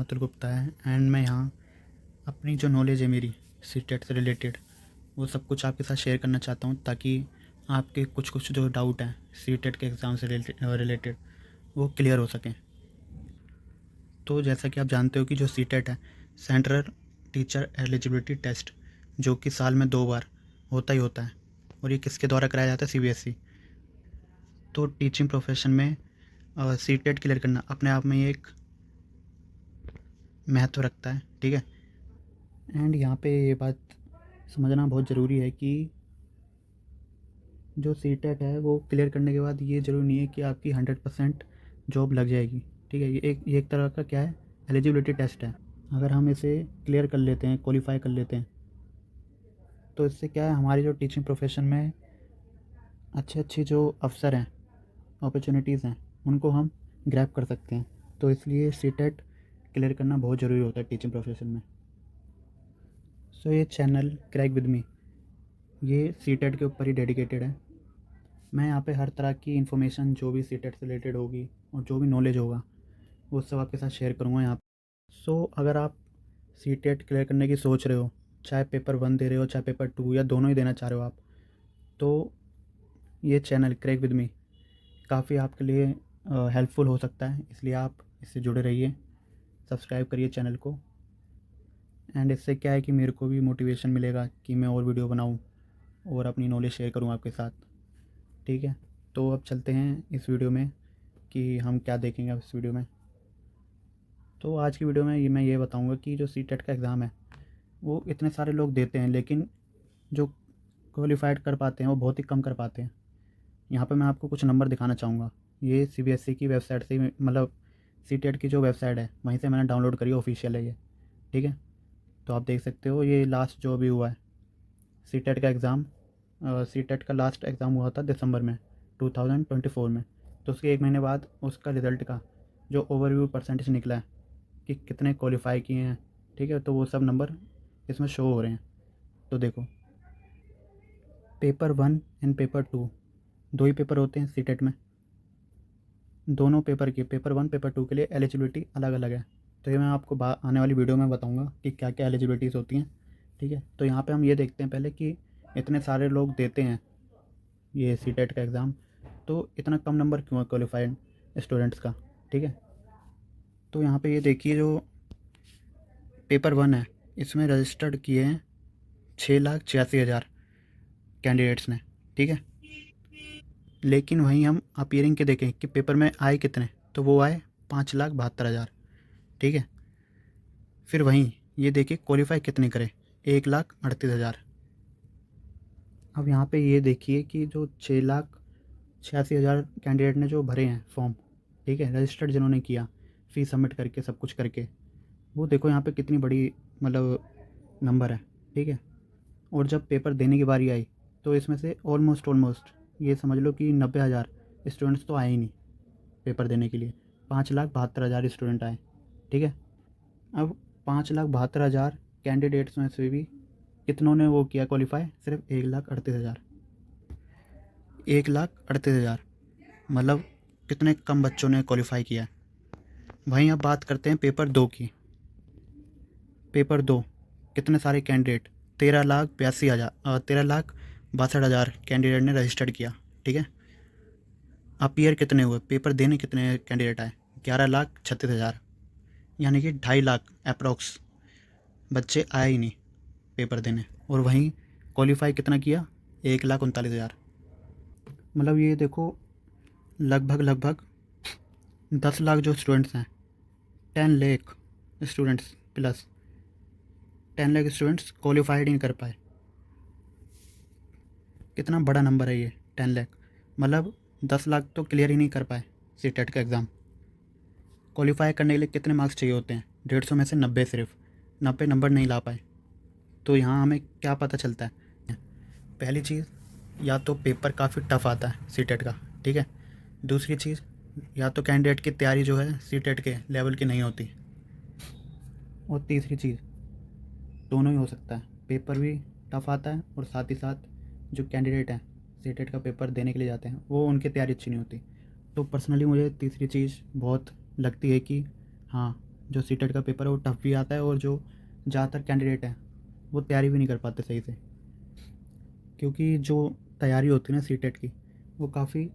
अतुल गुप्ता है एंड मैं यहाँ अपनी जो नॉलेज है मेरी सीटेट से रिलेटेड वो सब कुछ आपके साथ शेयर करना चाहता हूँ, ताकि आपके कुछ कुछ जो डाउट हैं सीटेट के एग्ज़ाम से रिलेटेड वो क्लियर हो सकें। तो जैसा कि आप जानते हो कि जो सीटेट है, सेंट्रल टीचर एलिजिबिलिटी टेस्ट, जो कि साल में 2 बार होता ही होता है, और ये किसके द्वारा कराया जाता है? सीबीएसई। तो टीचिंग प्रोफेशन में सीटेट क्लियर करना अपने आप में एक महत्व रखता है, ठीक है। एंड यहाँ पे ये बात समझना बहुत ज़रूरी है कि जो सीटेट है वो क्लियर करने के बाद ये ज़रूरी नहीं है कि आपकी 100% जॉब लग जाएगी, ठीक है। ये एक तरह का क्या है, एलिजिबिलिटी टेस्ट है। अगर हम इसे क्लियर कर लेते हैं, क्वालिफाई कर लेते हैं, तो इससे क्या है, हमारी जो टीचिंग प्रोफेशन में अच्छे अच्छे जो अवसर हैं, अपॉर्चुनिटीज़ हैं, उनको हम ग्रैब कर सकते हैं। तो इसलिए सीटेट क्लियर करना बहुत ज़रूरी होता है टीचिंग प्रोफेशन में। सो ये चैनल क्रैक विद मी ये सीटेट के ऊपर ही डेडिकेटेड है। मैं यहाँ पे हर तरह की इन्फॉर्मेशन जो भी सीटेट से रिलेटेड होगी और जो भी नॉलेज होगा वो सब आपके साथ शेयर करूँगा यहाँ पे। सो अगर आप सीटेट क्लियर करने की सोच रहे हो, चाहे पेपर 1 दे रहे हो, चाहे पेपर 2 या दोनों ही देना चाह रहे हो आप, तो ये चैनल क्रैक विद मी काफ़ी आपके लिए हेल्पफुल हो सकता है। इसलिए आप इससे जुड़े रहिए, सब्सक्राइब करिए चैनल को। एंड इससे क्या है कि मेरे को भी मोटिवेशन मिलेगा कि मैं और वीडियो बनाऊँ और अपनी नॉलेज शेयर करूँ आपके साथ, ठीक है। तो अब चलते हैं इस वीडियो में कि हम क्या देखेंगे अब इस वीडियो में। तो आज की वीडियो में मैं ये बताऊंगा कि जो सीटेट का एग्ज़ाम है वो इतने सारे लोग देते हैं, लेकिन जो क्वालिफाइड कर पाते हैं वो बहुत ही कम कर पाते हैं। यहाँ पे मैं आपको कुछ नंबर दिखाना चाहूँगा। ये सीबीएसई की वेबसाइट से मतलब सीटेट की जो वेबसाइट है वहीं से मैंने डाउनलोड करी, ऑफिशियल है ये, ठीक है। तो आप देख सकते हो ये लास्ट जो भी हुआ है सीटेट का एग्ज़ाम। सीटेट का लास्ट एग्ज़ाम हुआ था दिसंबर में 2024 में। तो उसके 1 महीने बाद उसका रिज़ल्ट का जो ओवरव्यू परसेंटेज निकला है कि कितने क्वालिफाई किए हैं, ठीक है, तो वो सब नंबर इसमें शो हो रहे हैं। तो देखो, पेपर 1 एंड पेपर 2 दो ही पेपर होते हैं सीटेट में। दोनों पेपर के पेपर 1 पेपर 2 के लिए एलिजिबिलिटी अलग अलग है। तो ये मैं आपको आने वाली वीडियो में बताऊंगा कि क्या क्या एलिजिबिलिटीज़ होती हैं, ठीक है। तो यहाँ पे हम ये देखते हैं पहले कि इतने सारे लोग देते हैं ये सीटेट का एग्ज़ाम, तो इतना कम नंबर क्यों है क्वालिफाइड स्टूडेंट्स का, ठीक है। तो यहाँ पे ये देखिए, जो पेपर 1 है इसमें रजिस्टर्ड किए हैं 6,86,000 कैंडिडेट्स ने, ठीक है। लेकिन वहीं हम अपीयरिंग के देखें कि पेपर में आए कितने, तो वो आए 5,72,000, ठीक है। फिर वहीं ये देखिए क्वालिफाई कितने करे, 1,38,000। अब यहाँ पे ये देखिए कि जो 6,86,000 कैंडिडेट ने जो भरे हैं फॉर्म, ठीक है, रजिस्टर्ड जिन्होंने किया फ़ीस सबमिट करके सब कुछ करके, वो देखो यहाँ पे कितनी बड़ी मतलब नंबर है, ठीक है। और जब पेपर देने की बारी आई तो इसमें से ऑलमोस्ट ये समझ लो कि 90,000 स्टूडेंट्स तो आए ही नहीं पेपर देने के लिए। 5,72,000 स्टूडेंट आए, ठीक है। अब 5,72,000 कैंडिडेट्स में से भी कितनों ने वो किया क्वालिफाई? सिर्फ 1,38,000। 1,38,000 मतलब कितने कम बच्चों ने क्वालिफाई किया। वहीं अब बात करते हैं पेपर 2 की। पेपर 2 कितने सारे कैंडिडेट, 13,62,000 कैंडिडेट ने रजिस्टर्ड किया, ठीक है। अपीयर कितने हुए, पेपर देने कितने कैंडिडेट आए? 11,36,000, यानी कि 2.5 लाख अप्रॉक्स बच्चे आए ही नहीं पेपर देने। और वहीं क्वालिफाई कितना किया? 1,39,000। मतलब ये देखो, लगभग 10 लाख जो स्टूडेंट्स हैं, 10 lakh students plus 10 lakh students qualified ही नहीं कर पाए। कितना बड़ा नंबर है ये 10 लाख, मतलब 10 लाख तो क्लियर ही नहीं कर पाए सीटेट का एग्ज़ाम। क्वालिफाई करने के लिए कितने मार्क्स चाहिए होते हैं? 150 में से 90, सिर्फ 90 नंबर नहीं ला पाए। तो यहाँ हमें क्या पता चलता है? पहली चीज़, या तो पेपर काफ़ी टफ आता है सीटेट का, ठीक है। दूसरी चीज़, या तो कैंडिडेट की तैयारी जो है सीटेट के लेवल की नहीं होती। और तीसरी चीज़, दोनों ही हो सकता है, पेपर भी टफ आता है और साथ ही साथ जो कैंडिडेट हैं सीटेट का पेपर देने के लिए जाते हैं वो उनकी तैयारी अच्छी नहीं होती। तो पर्सनली मुझे तीसरी चीज़ बहुत लगती है कि हाँ, जो सीटेट का पेपर है वो टफ भी आता है, और जो ज़्यादातर कैंडिडेट हैं वो तैयारी भी नहीं कर पाते सही से, क्योंकि जो तैयारी होती है ना सीटेट की, वो काफ़ी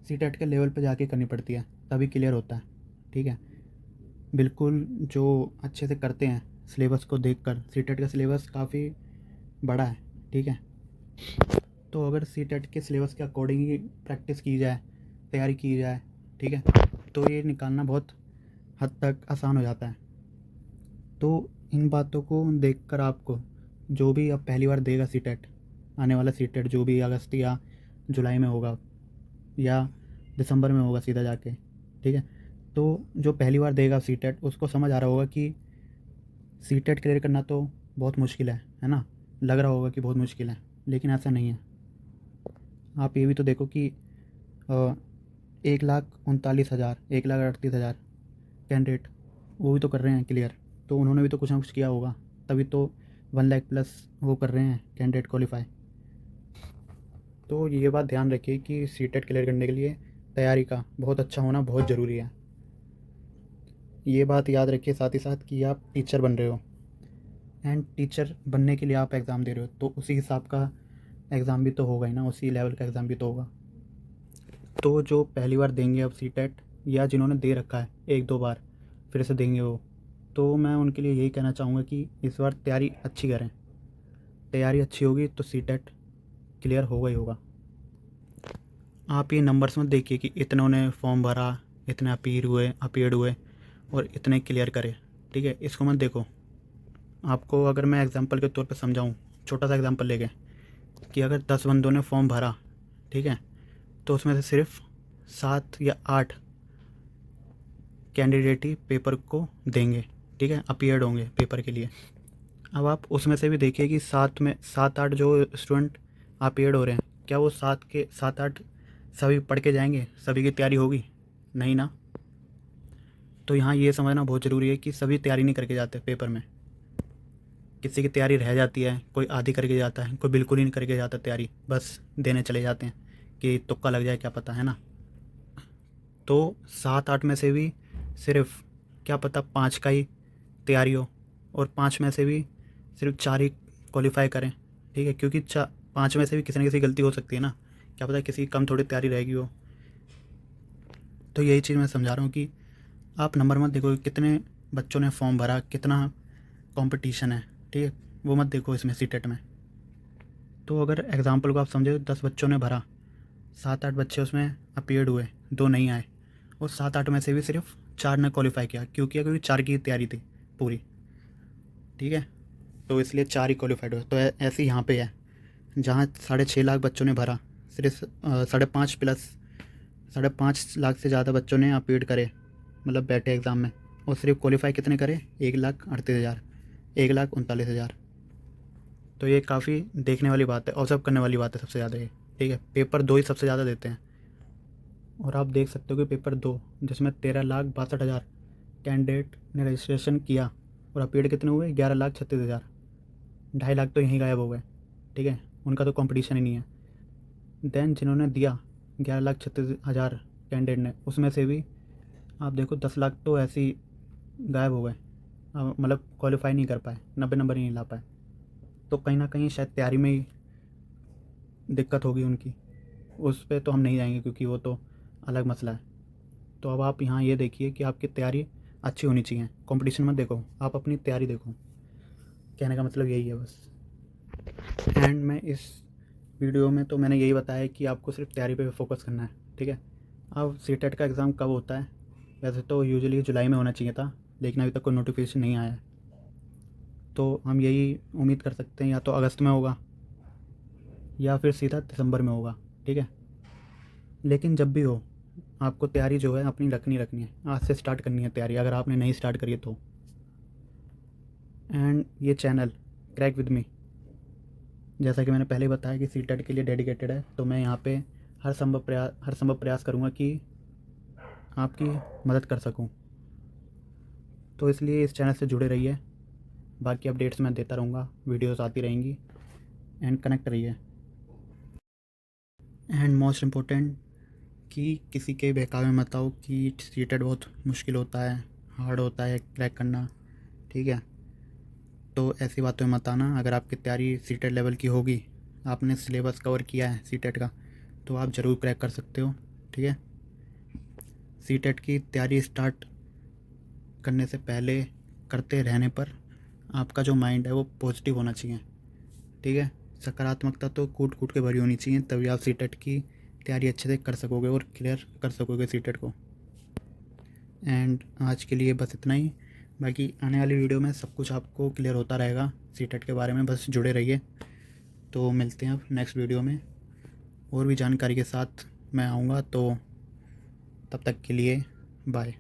सीटेट के लेवल पे जाके करनी पड़ती है, तभी क्लियर होता है। ठीक है, बिल्कुल जो अच्छे से करते हैं सिलेबस को देखकर, सीटेट का सिलेबस काफ़ी बड़ा है। ठीक है, तो अगर सीटेट के सिलेबस के अकॉर्डिंग ही प्रैक्टिस की जाए, तैयारी की जाए, ठीक है, तो ये निकालना बहुत हद तक आसान हो जाता है। तो इन बातों को देखकर आपको, जो भी अब पहली बार देगा सीटेट, आने वाला सीटेट जो भी अगस्त या जुलाई में होगा या दिसंबर में होगा सीधा जाके, ठीक है, तो जो पहली बार देगा सीटेट उसको समझ आ रहा होगा कि सीटेट क्लियर करना तो बहुत मुश्किल है ना। लग रहा होगा कि बहुत मुश्किल है, लेकिन ऐसा नहीं है। आप ये भी तो देखो कि 1,39,000 1,38,000 कैंडिडेट वो भी तो कर रहे हैं क्लियर, तो उन्होंने भी तो कुछ ना कुछ किया होगा, तभी तो 1 लाख प्लस वो कर रहे हैं कैंडिडेट क्वालिफाई। तो ये बात ध्यान रखिए कि सीटेट क्लियर करने के लिए तैयारी का बहुत अच्छा होना बहुत ज़रूरी है। ये बात याद रखिए साथ ही साथ कि आप टीचर बन रहे हो, एंड टीचर बनने के लिए आप एग्ज़ाम दे रहे हो, तो उसी हिसाब का एग्ज़ाम भी तो होगा ही ना, उसी लेवल का एग्ज़ाम भी तो होगा। तो जो पहली बार देंगे अब सीटेट, या जिन्होंने दे रखा है 1-2 बार फिर से देंगे वो, तो मैं उनके लिए यही कहना चाहूँगा कि इस बार तैयारी अच्छी करें। तैयारी अच्छी होगी तो सीटेट क्लियर होगा ही होगा। आप ये नंबर्स मत देखिए कि इतनों ने फॉर्म भरा, इतने अपीयर्ड हुए और इतने क्लियर करे। ठीक है, इसको मत देखो। आपको अगर मैं एग्ज़ाम्पल के तौर पे समझाऊँ, छोटा सा एग्ज़ाम्पल लेके, कि अगर 10 बंदों ने फॉर्म भरा, ठीक है, तो उसमें से सिर्फ 7 या 8 कैंडिडेट ही पेपर को देंगे। ठीक है, अपीयर्ड होंगे पेपर के लिए। अब आप उसमें से भी देखिए कि 7-8 जो स्टूडेंट अपीयर्ड हो रहे हैं, क्या वो 7 के 7-8 सभी पढ़ के जाएंगे? सभी की तैयारी होगी? नहीं ना। तो यहाँ ये समझना बहुत ज़रूरी है कि सभी तैयारी नहीं करके जाते पेपर में। किसी की तैयारी रह जाती है, कोई आधी करके जाता है, कोई बिल्कुल ही नहीं करके जाता तैयारी, बस देने चले जाते हैं कि तुक्का लग जाए, क्या पता, है ना। तो 7-8 में से भी सिर्फ क्या पता 5 का ही तैयारी हो, और 5 में से भी सिर्फ 4 ही क्वालिफाई करें। ठीक है, क्योंकि 5 में से भी किसी न किसी गलती हो सकती है ना, क्या पता किसी की कम थोड़ी तैयारी रहेगी हो। तो यही चीज़ मैं समझा रहा हूँ कि आप नंबर मत देखो कितने बच्चों ने फॉर्म भरा, कितना कंपटीशन है, ठीक है, वो मत देखो इसमें सीटेट में। तो अगर एग्ज़ाम्पल को आप समझे, 10 बच्चों ने भरा, 7-8 बच्चे उसमें अपीयर्ड हुए, 2 नहीं आए, और 7-8 में से भी सिर्फ 4 ने क्वालिफाई किया। क्यों किया? क्योंकि 4 की तैयारी थी पूरी। ठीक है, तो इसलिए 4 ही क्वालिफाइड हुए। तो ऐसे ही यहाँ पे है, जहाँ 6.5 लाख बच्चों ने भरा, सिर्फ 5.5 प्लस 5.5 लाख से ज़्यादा बच्चों ने अपीड करे, मतलब बैठे एग्ज़ाम में, और सिर्फ क्वालिफाई कितने करे? 1,38,000, 1,39,000। तो ये काफ़ी देखने वाली बात है, ऑब्जर्व करने वाली बात है सबसे ज़्यादा ये। ठीक है, पेपर 2 ही सबसे ज़्यादा देते हैं, और आप देख सकते हो कि पेपर 2 जिसमें 13,62,000 कैंडिडेट ने रजिस्ट्रेशन किया, और अपीड कितने हुए? 11,36,000। 2.5 लाख तो यहीं गायब हो गए। ठीक है, उनका तो कंपटीशन ही नहीं है। देन जिन्होंने दिया 11,36,000 कैंडिडेट ने, उसमें से भी आप देखो 10 लाख तो ऐसे ही गायब हो गए, मतलब क्वालिफाई नहीं कर पाए, 90 नंबर ही नहीं ला पाए। तो कहीं ना कहीं शायद तैयारी में ही दिक्कत होगी उनकी। उस पर तो हम नहीं जाएंगे क्योंकि वो तो अलग मसला है। तो अब आप यहाँ ये देखिए कि आपकी तैयारी अच्छी होनी चाहिए, कंपटीशन मत देखो, आप अपनी तैयारी देखो। कहने का मतलब यही है बस। एंड मैं इस वीडियो में तो मैंने यही बताया कि आपको सिर्फ तैयारी पे फोकस करना है। ठीक है, अब सीटेट का एग्ज़ाम कब होता है? वैसे तो यूजुअली जुलाई में होना चाहिए था, लेकिन अभी तक कोई नोटिफिकेशन नहीं आया है। तो हम यही उम्मीद कर सकते हैं, या तो अगस्त में होगा या फिर सीधा दिसंबर में होगा। ठीक है, लेकिन जब भी हो, आपको तैयारी जो है अपनी रखनी है, आज से स्टार्ट करनी है तैयारी, अगर आपने नहीं स्टार्ट करी है तो। एंड ये चैनल क्रैक विद मी, जैसा कि मैंने पहले बताया कि सीटेट के लिए डेडिकेटेड है, तो मैं यहाँ पे हर संभव प्रयास करूँगा कि आपकी मदद कर सकूँ। तो इसलिए इस चैनल से जुड़े रहिए, बाकी अपडेट्स मैं देता रहूँगा, वीडियोस आती रहेंगी, एंड कनेक्ट रहिए। एंड मोस्ट इम्पोर्टेंट कि किसी के बहकावे में मत आओ कि सीटेट बहुत मुश्किल होता है, हार्ड होता है क्रैक करना, ठीक है। तो ऐसी बातों में मत आना। अगर आपकी तैयारी सीटेट लेवल की होगी, आपने सिलेबस कवर किया है सीटेट का, तो आप ज़रूर क्रैक कर सकते हो, ठीक है। सीटेट की तैयारी स्टार्ट करने से पहले, करते रहने पर आपका जो माइंड है वो पॉजिटिव होना चाहिए, ठीक है। सकारात्मकता तो कूट कूट के भरी होनी चाहिए, तभी आप सीटेट की तैयारी अच्छे से कर सकोगे और क्लियर कर सकोगे सीटेट को। एंड आज के लिए बस इतना ही। बाकी आने वाली वीडियो में सब कुछ आपको क्लियर होता रहेगा सीटेट के बारे में, बस जुड़े रहिए। तो मिलते हैं अब नेक्स्ट वीडियो में, और भी जानकारी के साथ मैं आऊँगा। तो तब तक के लिए बाय।